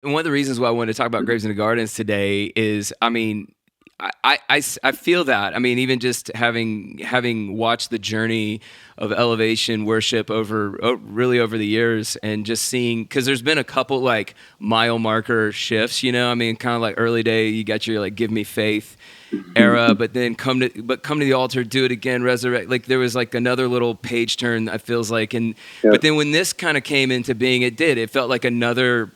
And one of the reasons why I wanted to talk about Graves in the Gardens today is, I mean, I feel that. I mean, even just having watched the journey of elevation worship really over the years, and just seeing, because there's been a couple like mile marker shifts, you know. I mean, kind of like early day, you got your like "Give Me Faith" era, but then come to the altar, do it again, resurrect. Like there was like another little page turn. I feels like, and Yeah. but then when this kind of came into being, it felt like another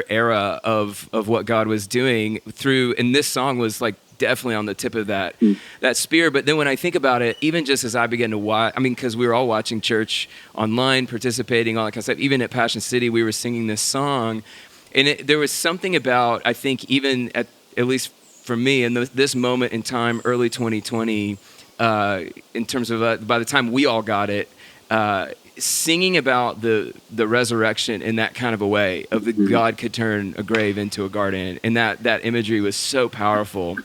era of what God was doing through, and this song was like definitely on the tip of that spear. But then when I think about it, even just as I began to watch, I mean, because we were all watching church online, participating, all that kind of stuff. Even at Passion City, we were singing this song, and there was something about, I think, even at least for me in this moment in time, early 2020, in terms of by the time we all got it. Singing about the resurrection in that kind of a way, of the God could turn a grave into a garden, and that imagery was so powerful.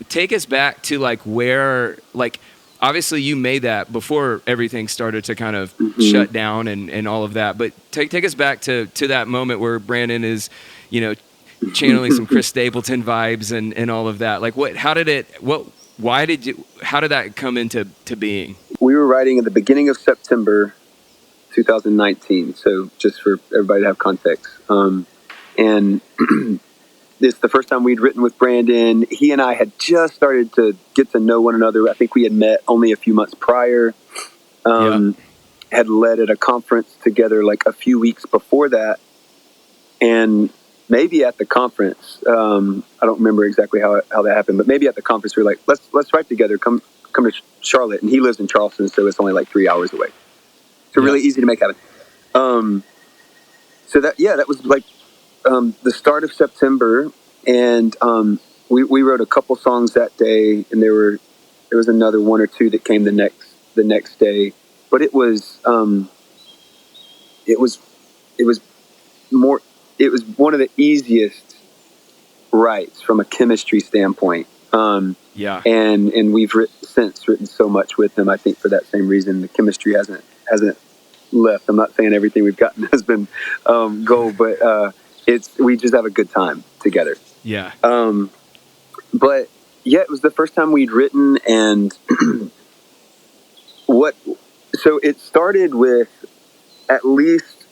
Take us back to like where, like, obviously you made that before everything started to kind of shut down and all of that, but take us back to that moment where Brandon is, you know, channeling some Chris Stapleton vibes and all of that. Like, how did that come into being? We were writing at the beginning of September 2019, so just for everybody to have context. And it's the first time we'd written with Brandon. He and I had just started to get to know one another. I think we had met only a few months prior. Had led at a conference together like a few weeks before that. And maybe at the conference, I don't remember exactly how that happened, but maybe at the conference we were like, let's write together. Come to Charlotte, and he lives in Charleston, so it's only like 3 hours away. So really easy to make happen. So that was like the start of September, and we wrote a couple songs that day, and there was another one or two that came the next day. But it was more. It was one of the easiest writes from a chemistry standpoint. And we've since written so much with him. I think for that same reason, the chemistry hasn't left. I'm not saying everything we've gotten has been gold, but we just have a good time together. Yeah. But yeah, it was the first time we'd written, and so it started with, at least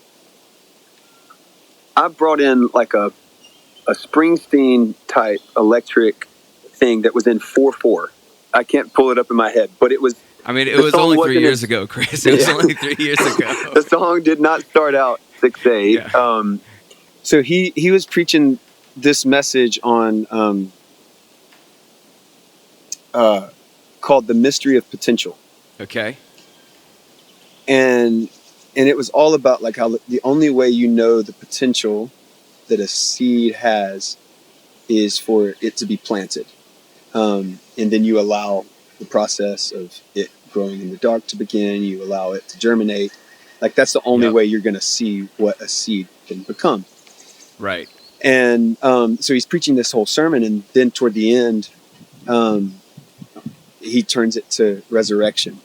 I brought in like a Springsteen type electric thing that was in 4/4. I can't pull it up in my head, but it was. I mean, it was only 3 years ago, Chris. It was only 3 years ago. The song did not start out 6/8. Yeah. So he was preaching this message on called "The Mystery of Potential." Okay. And it was all about like how the only way you know the potential that a seed has is for it to be planted, and then you allow the process of it growing in the dark to begin. You allow it to germinate. Like that's the only way you're going to see what a seed can become. Right. And so he's preaching this whole sermon, and then toward the end, he turns it to resurrection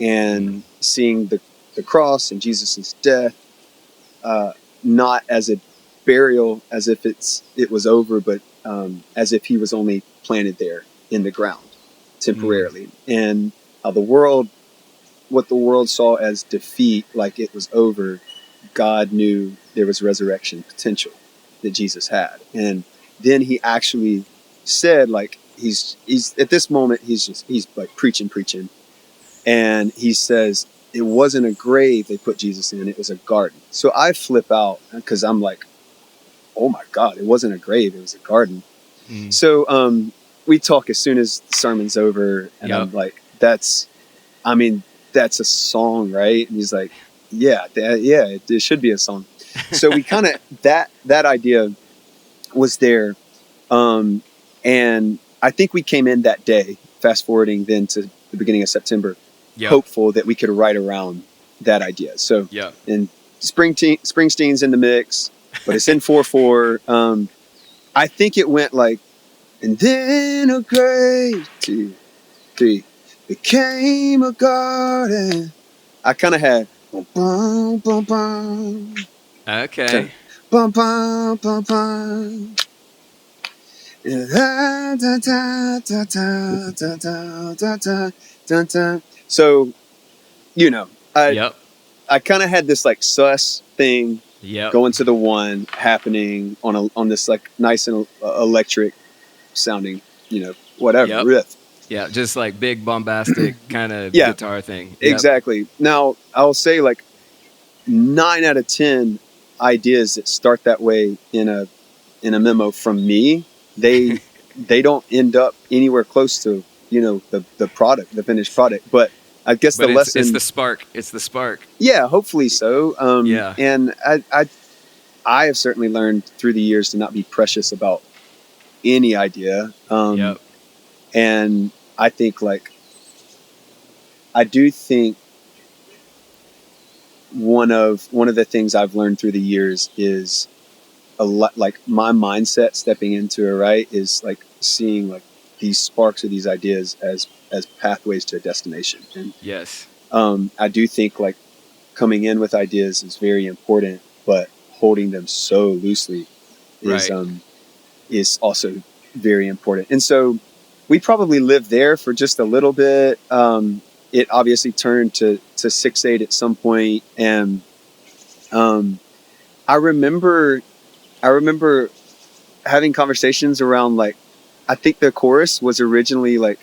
and seeing the cross and Jesus' death, not as a burial, as if it was over, but as if he was only planted there in the ground temporarily. And how what the world saw as defeat, like it was over, God knew there was resurrection potential that Jesus had. And then he actually said, like, he's at this moment, he's like preaching. And he says, it wasn't a grave they put Jesus in, it was a garden. So I flip out because I'm like, oh my God, it wasn't a grave, it was a garden. So we talk as soon as the sermon's over, and I'm like, that's a song, right? And he's like, it should be a song. So we kind of, that idea was there. And I think we came in that day, fast forwarding then to the beginning of September, hopeful that we could write around that idea. So, and Springsteen's in the mix, but it's in 4/4. I think it went like, and then a grave, 2, 3, became a garden. I kind of had, boom, boom, boom, boom. Okay. bum bum bum bum. Da, da, da, da, da, da, da, da, da, da, da. So, you know, Yep. I kind of had this like sus thing Yep. going to the one happening on this like nice and electric sounding, you know, whatever Yep. riff. Yeah, just like big bombastic kind of Yeah, guitar thing. Yep. exactly. Now, I'll say like 9 out of 10 ideas that start that way in a memo from me, they don't end up anywhere close to, you know, the product, the finished product. But I guess But the lesson, it's the spark. It's the spark. yeah, hopefully so. Yeah. And I have certainly learned through the years to not be precious about any idea. Yep. And I think like, I do think one of the things I've learned through the years is a lot, like my mindset stepping into it, right, is like seeing like these sparks or these ideas as pathways to a destination. And Yes. I do think like coming in with ideas is very important, but holding them so loosely is Right. is also very important. And so we probably lived there for just a little bit. It obviously turned to 6/8 at some point, and I remember having conversations around like, I think the chorus was originally like,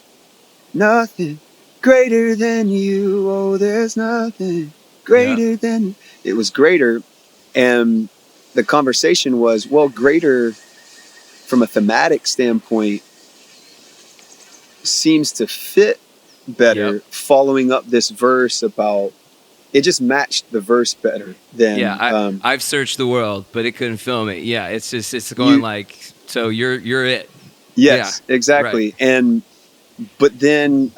nothing greater than you. Oh, there's nothing Yep. greater than. It was greater, and the conversation was, well, greater from a thematic standpoint seems to fit better. Yep. Following up this verse about, it just matched the verse better than. Yeah. I've searched the world, but it couldn't film it. Yeah. It's going like, so you're it. Yes, Yeah. exactly. Right. And but then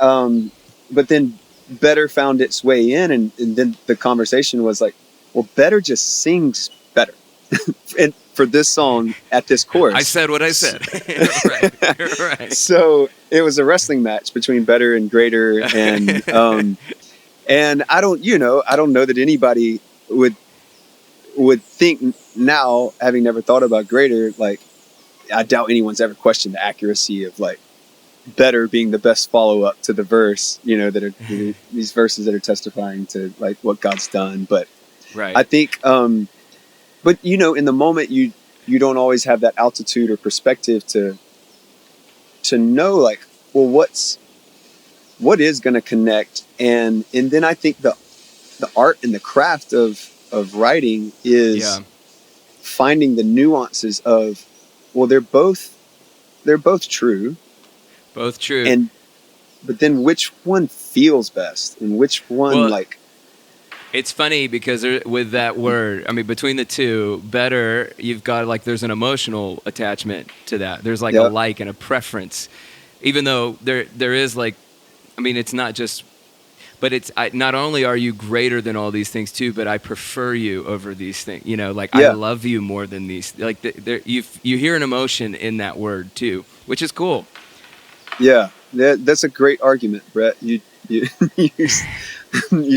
better found its way in, and then the conversation was like, well, better just sings better. And for this song at this chorus, I said what I said. Right. Right. So it was a wrestling match between better and greater, and and I don't know that anybody would think now, having never thought about greater, like I doubt anyone's ever questioned the accuracy of like better being the best follow-up to the verse, you know, that are these verses that are testifying to like what God's done. But Right. I think but you know, in the moment you don't always have that altitude or perspective to know like, well, what is going to connect. And then I think the art and the craft of writing is finding the nuances of, well, they're both true. Both true. But then which one feels best, and which one like. It's funny because with that word, I mean, between the two, better, you've got like, there's an emotional attachment to that. There's like a like and a preference, even though there is like, I mean, it's not just, but it's, not only are you greater than all these things too, but I prefer you over these things, you know, like I love you more than these, like you hear an emotion in that word too, which is cool. Yeah, that's a great argument, Brett. You you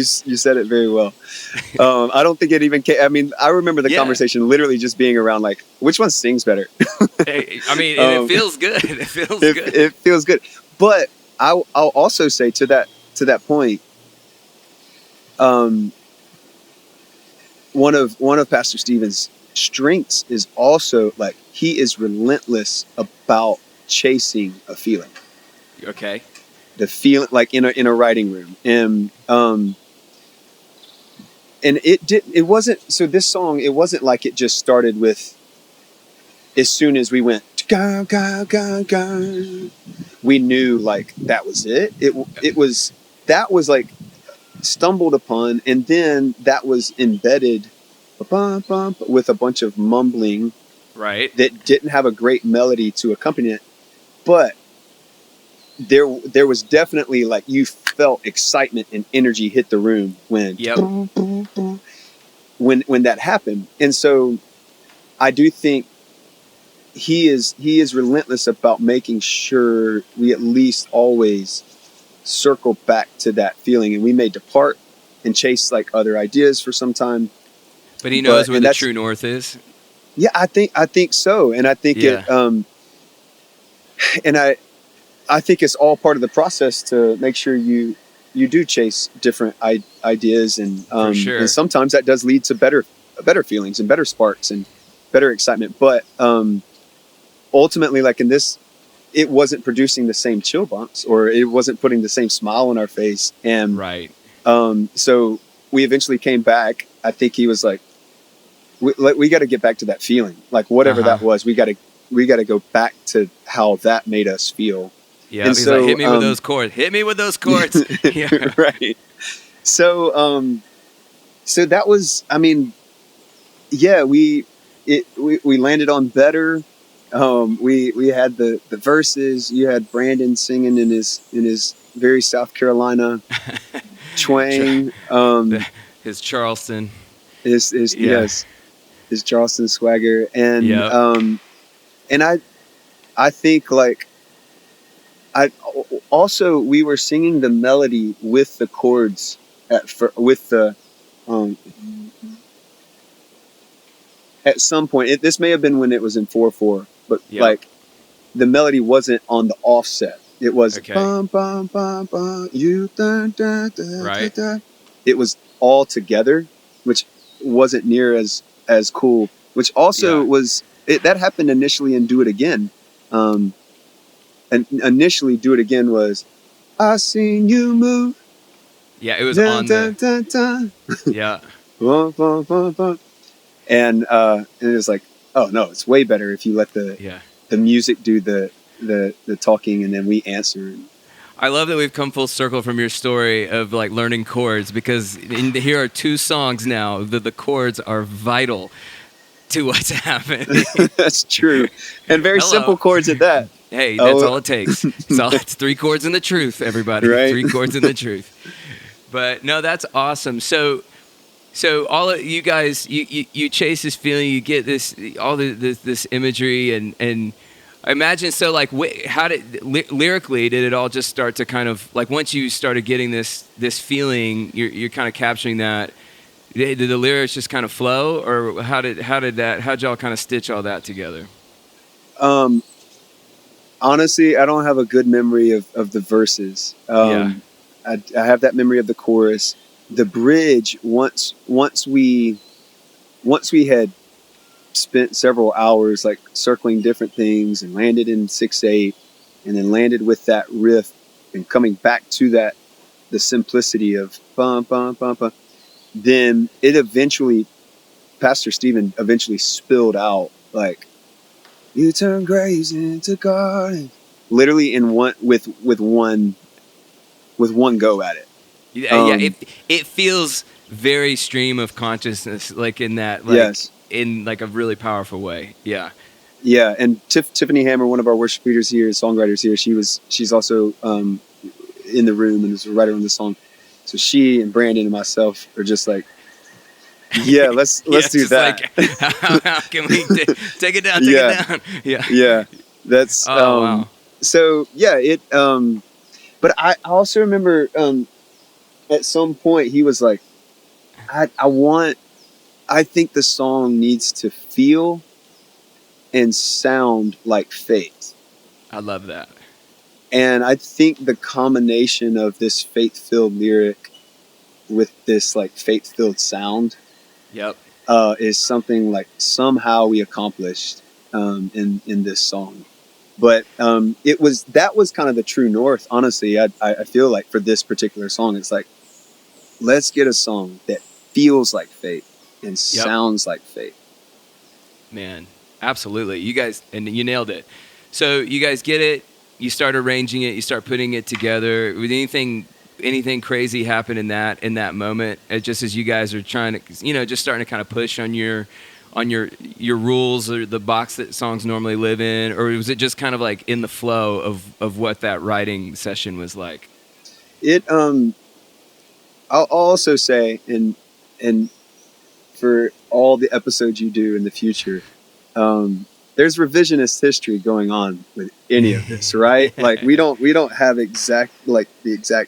said it very well. I don't think it even came. I mean, I remember the conversation literally just being around like, which one sings better? I mean, it feels good. It feels good. It feels good. But I'll also say to that point, one of Pastor Stephen's strengths is also like, he is relentless about chasing a feeling. Okay. The feeling, like in a writing room, and it wasn't, so this song, it wasn't like it just started with, as soon as we went go go go go, we knew like that was it. It was like stumbled upon, and then that was embedded with a bunch of mumbling, right, that didn't have a great melody to accompany it, but there was definitely like, you felt excitement and energy hit the room when when that happened. And so I do think he is relentless about making sure we at least always circle back to that feeling, and we may depart and chase like other ideas for some time, but he knows where the true north is. Yeah, I think so, and I think Yeah. and I think it's all part of the process to make sure you do chase different ideas, and For sure. sometimes that does lead to better feelings and better sparks and better excitement. But ultimately, like in this, it wasn't producing the same chill bumps, or it wasn't putting the same smile on our face, and Right. so we eventually came back. I think he was like, we got to get back to that feeling, like whatever that was. We got to go back to how that made us feel. Yeah. And He's so, like, hit me with those chords. Hit me with those chords. Yeah. Right. So, so that was, I mean, yeah, we landed on better. We had the verses. You had Brandon singing in his very South Carolina twang. His Charleston. His Yeah. yes, his Charleston swagger, and Yep. and I think like I also we were singing the melody with the chords with the um at some point. This may have been when it was in 4/4, but Yep. like the melody wasn't on the offset. It was Okay. bum bum bum bum you dun, dun, dun, Right. dun, dun. It was all together, which wasn't near as cool. Which also Yeah. was that happened initially in Do It Again. And initially Do It Again was I seen you move. Yeah. It was Dun, on dun, the. dun, dun. Yeah. Bum, bum, bum, bum. And it was like, oh no, it's way better if you let the Yeah. music do the talking, and then we answer. I love that we've come full circle from your story of like learning chords, because here are two songs now that the chords are vital to what's happening. That's true, and very simple Hello. chords at that. Hey, that's Oh, all it takes. It's 3 chords in the truth, everybody. Right. 3 chords in the truth. But no, that's awesome. So all of you guys, you chase this feeling, you get this this imagery, and I imagine, so like how did lyrically did it all just start to kind of like, once you started getting this feeling, you're kind of capturing that. Did the lyrics just kind of flow, or how'd y'all kind of stitch all that together? Honestly, I don't have a good memory of the verses. Yeah. I have that memory of the chorus. The bridge, once we had spent several hours like circling different things and landed in 6/8, and then landed with that riff and coming back to that, the simplicity of bum bum bum bum, then it eventually, Pastor Stephen eventually spilled out like, you turn graves into gardens, literally in one with one go at it. Yeah, it feels very stream of consciousness, like in that, like Yes. in like a really powerful way. Yeah. Yeah, and Tiffany Hammer, one of our worship leaders here, songwriters here, she's also in the room and is a writer on the song. So she and Brandon and myself are just like, yeah, let's do just that. Like, how can we take it down? Take Yeah. it down. Yeah. Yeah, that's Oh wow. so yeah. It but I also remember at some point he was like, I think the song needs to feel and sound like faith. I love that. And I think the combination of this faith-filled lyric with this like faith-filled sound Yep. is something like somehow we accomplished in this song. But that was kind of the true north. Honestly, I feel like for this particular song, it's like, let's get a song that feels like faith and sounds like faith. Man, absolutely. You guys, and you nailed it. So you guys get it. You start arranging it. You start putting it together. Would anything crazy happen in that moment? Just as you guys are trying to, just starting to kind of push on your rules, or the box that songs normally live in, or was it just kind of like in the flow of what that writing session was like? It I'll also say, and for all the episodes you do in the future, there's revisionist history going on with any of this, right? Like we don't have the exact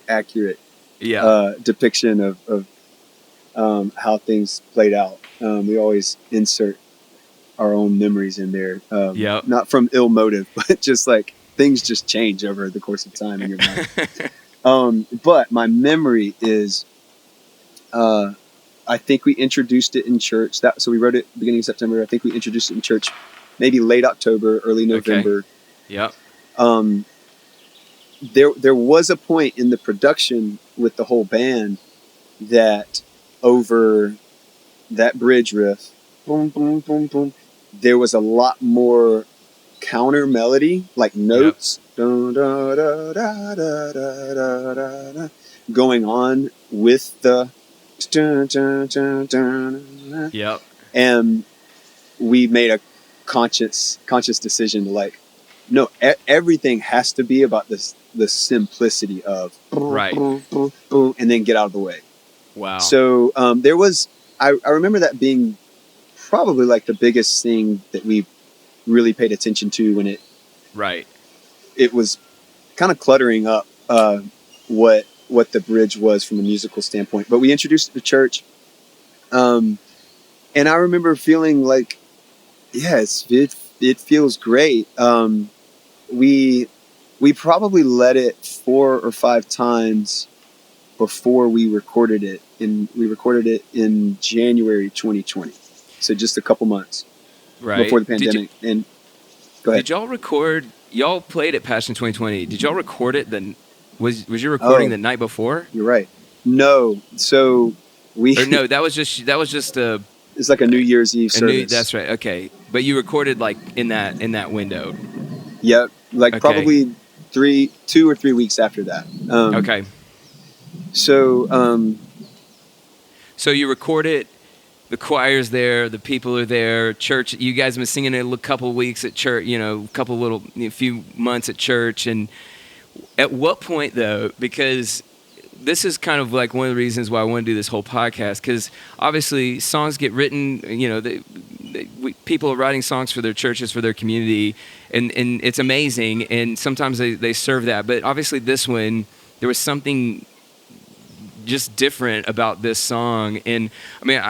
accurate depiction of how things played out. We always insert our own memories in there. Yep. Not from ill motive, but just like things just change over the course of time in your mind. But my memory is, I think we introduced it in church. So we wrote it beginning of September. I think we introduced it in church maybe late October, early November. Okay. Yep. There was a point in the production with the whole band that over that bridge riff, boom, boom, boom, boom, there was a lot more counter melody, like notes, dun, da, da, da, da, da, da, da, da, going on with the dun, dun, dun, dun, Yep. and we made a conscious decision to like, no, everything has to be about this, the simplicity of Right. and then get out of the way. Wow. So there was, I remember that being probably like the biggest thing that we really paid attention to when it was kind of cluttering up what the bridge was from a musical standpoint. But we introduced it to church, and I remember feeling like, yes, it feels great. We probably led it 4 or 5 times before we recorded it, and we recorded it in January 2020. So just a couple months before the pandemic. And go ahead. Did y'all record? Y'all played at Passion 2020. Did y'all record it then? Was your recording the night before? You're right. No. So no, that was just it's like a New Year's Eve service. That's right. Okay, but you recorded like in that window. Yep, like probably 2 or 3 weeks after that. Okay. So so you record it. The choir's there. The people are there. Church. You guys have been singing it a couple of weeks at church. A few months at church. And at what point though? Because this is kind of like one of the reasons why I want to do this whole podcast. Because obviously songs get written. People are writing songs for their churches, for their community, and it's amazing. And sometimes they serve that. But obviously this one, there was something just different about this song. And I mean,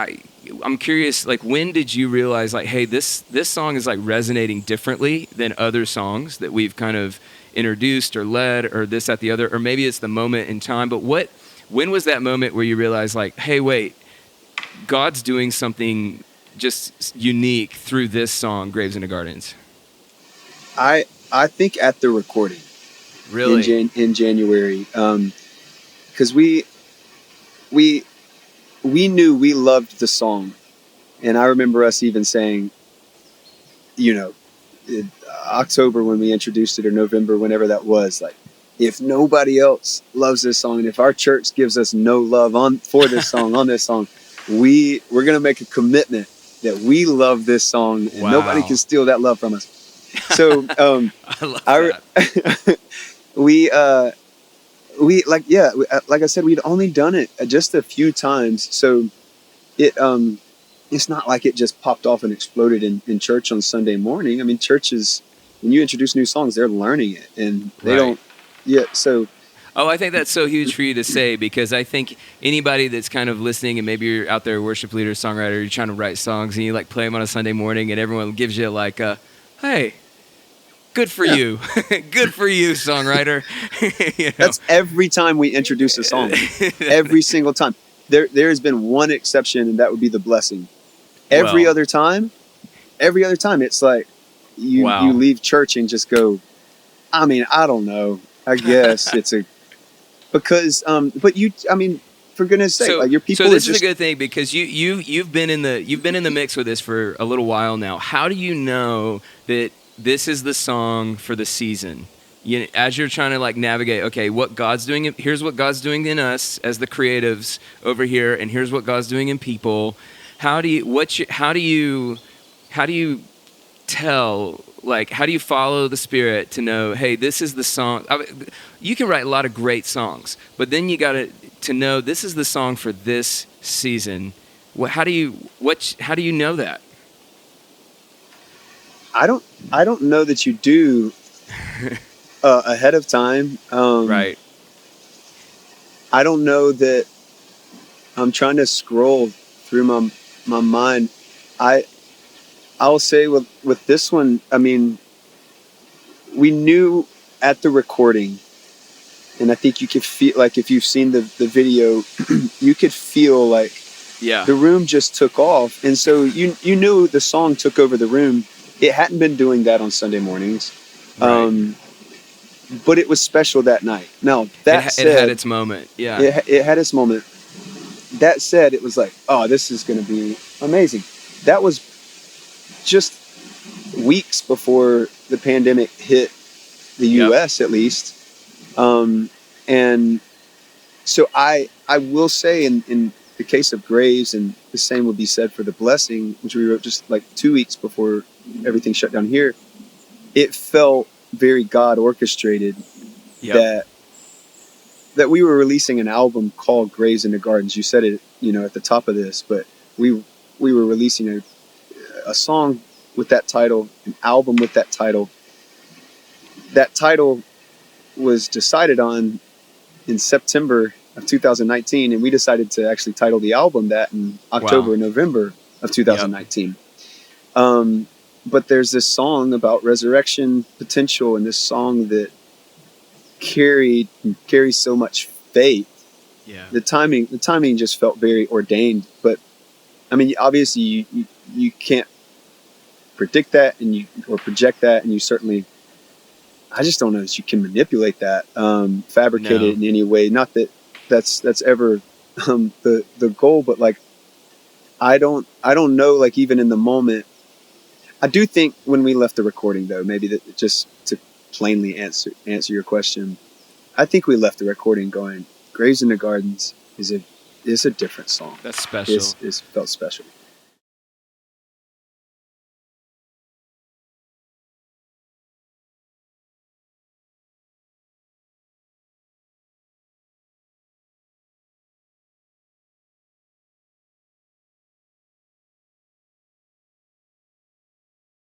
I'm curious, like, when did you realize, like, hey, this song is like resonating differently than other songs that we've kind of introduced or led or this, that, the other, or maybe it's the moment in time, but when was that moment where you realized, like, hey, wait, God's doing something just unique through this song, Graves in the Gardens? I think at the recording. Really? In January. Because we knew we loved the song, and I remember us even saying, in October when we introduced it, or November, whenever that was, like, if nobody else loves this song, and if our church gives us no love for this song, on this song, we're gonna make a commitment that we love this song, and nobody can steal that love from us. So I love that. like I said, we'd only done it just a few times, so it's not like it just popped off and exploded in church on Sunday morning. I mean, churches, when you introduce new songs, they're learning it, and they don't. Yeah, so. Oh, I think that's so huge for you to say, because I think anybody that's kind of listening, and maybe you're out there, a worship leader, songwriter, you're trying to write songs, and you like play them on a Sunday morning, and everyone gives you like, hey, good for you. Good for you, songwriter. That's every time we introduce a song. Every single time. There has been one exception, and that would be The Blessing. Every other time, it's like you leave church and just go, I mean, I don't know. I guess because for goodness sake, like, your people. So this is a good thing, because you've been in the mix with this for a little while now. How do you know that this is the song for the season? As you're trying to like navigate, okay, what God's doing, here's what God's doing in us as the creatives over here, and here's what God's doing in people. How do you tell, like, how do you follow the Spirit to know, hey, this is the song? You can write a lot of great songs, but then you got to know this is the song for this season. How do you know that? I don't know that you do ahead of time. Right. I don't know that. I'm trying to scroll through my mind. I I'll say with this one, I mean, we knew at the recording, and I think you could feel, like, if you've seen the video, you could feel like Yeah. the room just took off. And so you knew the song took over the room. It hadn't been doing that on Sunday mornings. Right. But it was special that night. Now, that said, it had its moment. Yeah. It had its moment. That said, it was like, oh, this is going to be amazing. That was just weeks before the pandemic hit the U.S. at least. And so I will say in the case of Graves, and the same would be said for The Blessing, which we wrote just like 2 weeks before everything shut down here, it felt very God orchestrated that we were releasing an album called Graves in the Gardens. You said it, at the top of this, but we were releasing a song with that title, an album with that title. That title was decided on in September of 2019, and we decided to actually title the album that in October and November of 2019. But there's this song about resurrection potential, and this song that carries so much faith. Yeah. The timing just felt very ordained. But I mean, obviously you can't predict that or project that, and you certainly, I just don't know that you can manipulate that, fabricate it in any way. Not that that's ever the goal, but like I don't know, like, even in the moment. I do think when we left the recording, though, maybe that, just to plainly answer your question, I think we left the recording going, Graves in the Gardens is a different song. That's special. It felt special.